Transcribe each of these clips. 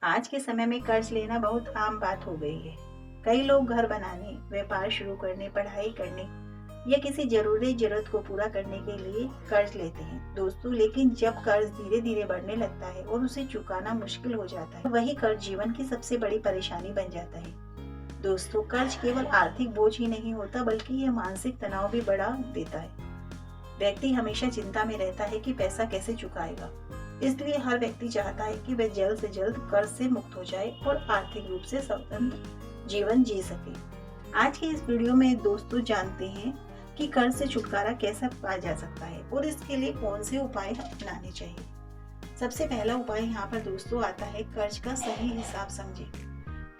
आज के समय में कर्ज लेना बहुत आम बात हो गई है। कई लोग घर बनाने, व्यापार शुरू करने, पढ़ाई करने या किसी जरूरी जरूरत को पूरा करने के लिए कर्ज लेते हैं दोस्तों। लेकिन जब कर्ज धीरे धीरे बढ़ने लगता है और उसे चुकाना मुश्किल हो जाता है, वही कर्ज जीवन की सबसे बड़ी परेशानी बन जाता है। दोस्तों, कर्ज केवल आर्थिक बोझ ही नहीं होता, बल्कि यह मानसिक तनाव भी बढ़ा देता है। व्यक्ति हमेशा चिंता में रहता है कि पैसा कैसे चुकाएगा। इसलिए हर व्यक्ति चाहता है कि वह जल्द से जल्द कर्ज से मुक्त हो जाए और आर्थिक रूप से स्वतंत्र जीवन जी सके। आज की इस वीडियो में दोस्तों जानते हैं कि कर्ज से छुटकारा कैसे पाया जा सकता है और इसके लिए कौन से उपाय अपनाने चाहिए। सबसे पहला उपाय यहाँ पर दोस्तों आता है, कर्ज का सही हिसाब समझें।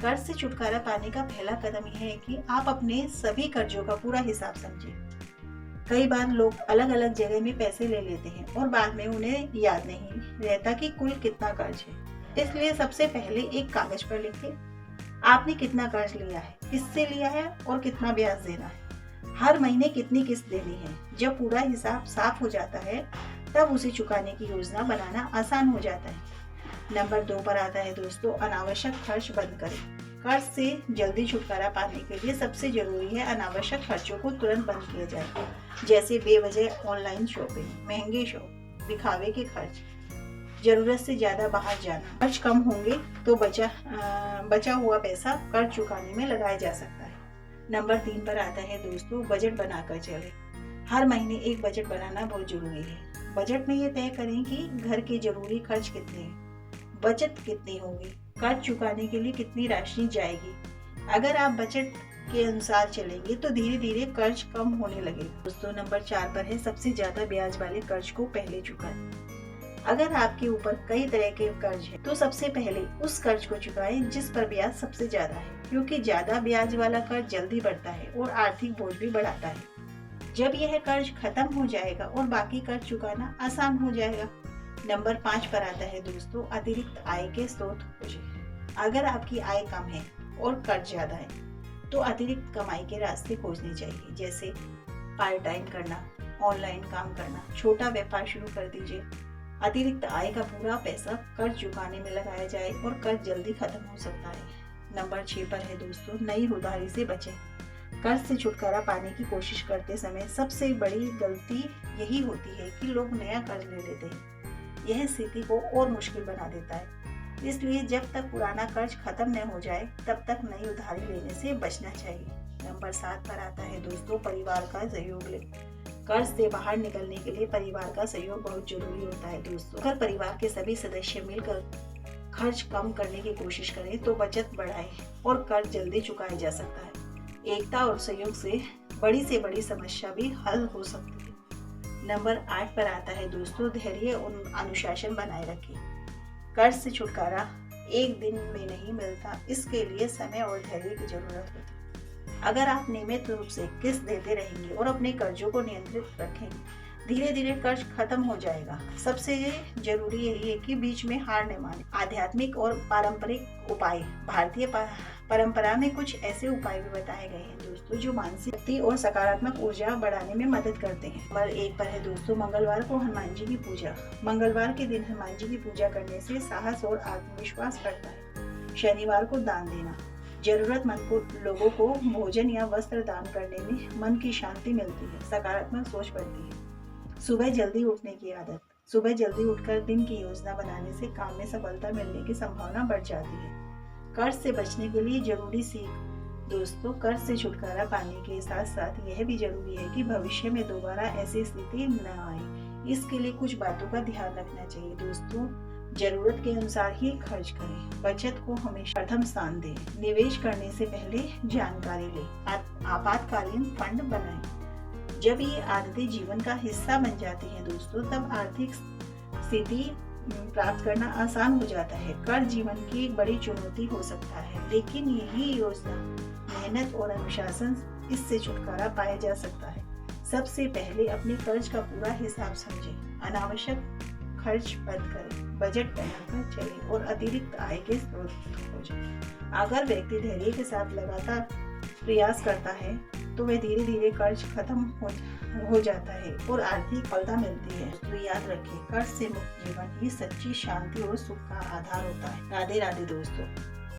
कर्ज से छुटकारा पाने का पहला कदम यह है कि आप अपने सभी कर्जों का पूरा हिसाब समझें। कई बार लोग अलग अलग जगह में पैसे ले लेते हैं और बाद में उन्हें याद नहीं रहता कि कुल कितना कर्ज है। इसलिए सबसे पहले एक कागज पर लिखें आपने कितना कर्ज लिया है, किससे लिया है और कितना ब्याज देना है, हर महीने कितनी किस्त देनी है। जब पूरा हिसाब साफ हो जाता है तब उसे चुकाने की योजना बनाना आसान हो जाता है। नंबर 2 पर आता है दोस्तों, अनावश्यक खर्च बंद करें। कर्ज से जल्दी छुटकारा पाने के लिए सबसे जरूरी है अनावश्यक खर्चों को तुरंत बंद किया जाए, जैसे बेवजह ऑनलाइन शॉपिंग, महंगे शौक, दिखावे के खर्च, जरूरत से ज्यादा बाहर जाना। खर्च कम होंगे तो बचा हुआ पैसा कर्ज चुकाने में लगाया जा सकता है। नंबर 3 पर आता है दोस्तों, बजट बनाकर चले। हर महीने एक बजट बनाना बहुत जरूरी है। बजट में ये तय करें कि घर के जरूरी खर्च कितने हैं, बचत कितनी होगी, कर्ज चुकाने के लिए कितनी राशि जाएगी। अगर आप बजट के अनुसार चलेंगे तो धीरे धीरे कर्ज कम होने लगेगा। दोस्तों, नंबर 4 पर है, सबसे ज्यादा ब्याज वाले कर्ज को पहले चुकाएं। अगर आपके ऊपर कई तरह के कर्ज है तो सबसे पहले उस कर्ज को चुकाएं जिस पर ब्याज सबसे ज्यादा है, क्योंकि ज्यादा ब्याज वाला कर्ज जल्दी बढ़ता है और आर्थिक बोझ भी बढ़ाता है। जब यह कर्ज खत्म हो जाएगा और बाकी कर्ज चुकाना आसान हो जाएगा। नंबर 5 पर आता है दोस्तों, अतिरिक्त आय के स्रोत खोजें। अगर आपकी आय कम है और कर्ज ज्यादा है तो अतिरिक्त कमाई के रास्ते खोजने चाहिए, जैसे पार्ट टाइम करना, ऑनलाइन काम करना, छोटा व्यापार शुरू कर दीजिए। अतिरिक्त आय का पूरा पैसा कर्ज चुकाने में लगाया जाए और कर्ज जल्दी खत्म हो सकता है। नंबर 6 पर है दोस्तों, नई उधारी से बचें। कर्ज से छुटकारा पाने की कोशिश करते समय सबसे बड़ी गलती यही होती है कि लोग नया कर्ज ले लेते हैं। यह स्थिति को और मुश्किल बना देता है। इसलिए जब तक पुराना कर्ज खत्म न हो जाए तब तक नई उधारी लेने से बचना चाहिए। नंबर 7 पर आता है दोस्तों, परिवार का सहयोग लें। कर्ज से बाहर निकलने के लिए परिवार का सहयोग बहुत जरूरी होता है दोस्तों। अगर परिवार के सभी सदस्य मिलकर खर्च कम करने की कोशिश करें तो बचत बढ़ाएं और कर्ज जल्दी चुकाया जा सकता है। एकता और सहयोग से बड़ी समस्या भी हल हो सकती है। नंबर 8 पर आता है दोस्तों, धैर्य और अनुशासन बनाए रखें। कर्ज से छुटकारा एक दिन में नहीं मिलता, इसके लिए समय और धैर्य की जरूरत होती है। अगर आप नियमित रूप से किस्त देते रहेंगे और अपने कर्जों को नियंत्रित रखेंगे, धीरे धीरे कर्ज खत्म हो जाएगा। सबसे जरूरी यही है कि बीच में हार न माने। आध्यात्मिक और पारंपरिक उपाय, भारतीय परंपरा में कुछ ऐसे उपाय भी बताए गए हैं दोस्तों जो मानसिक शक्ति और सकारात्मक ऊर्जा बढ़ाने में मदद करते हैं। नंबर 1 पर है दोस्तों, मंगलवार को हनुमान जी की पूजा। मंगलवार के दिन हनुमान जी की पूजा करने से साहस और आत्मविश्वास बढ़ता है। शनिवार को दान देना, जरूरतमंद लोगों को भोजन या वस्त्र दान करने में मन की शांति मिलती है, सकारात्मक सोच बढ़ती है। सुबह जल्दी उठने की आदत, सुबह जल्दी उठकर दिन की योजना बनाने से काम में सफलता मिलने की संभावना बढ़ जाती है। कर्ज से बचने के लिए जरूरी सीख दोस्तों, कर्ज से छुटकारा पाने के साथ साथ यह भी जरूरी है कि भविष्य में दोबारा ऐसी स्थिति न आए। इसके लिए कुछ बातों का ध्यान रखना चाहिए दोस्तों। जरूरत के अनुसार ही खर्च करें, बचत को हमेशा प्रथम स्थान दें, निवेश करने से पहले जानकारी लें, आपातकालीन फंड बनाएं। जब ये आदतें जीवन का हिस्सा बन जाती हैं दोस्तों, तब आर्थिक स्थिति प्राप्त करना आसान हो जाता है। कर्ज जीवन की एक बड़ी चुनौती हो सकता है, लेकिन यही योजना, मेहनत और अनुशासन, इससे छुटकारा पाया जा सकता है। सबसे पहले अपने कर्ज का पूरा हिसाब समझें, अनावश्यक खर्च बंद करें, बजट बनाकर चलें और अतिरिक्त आय के स्रोत खोजें। अगर व्यक्ति धैर्य के साथ लगातार प्रयास करता है तो वह धीरे धीरे कर्ज खत्म हो जाता है और आर्थिक सफलता मिलती है। तो याद रखें, कर्ज से मुक्त जीवन ही सच्ची शांति और सुख का आधार होता है। राधे राधे दोस्तों।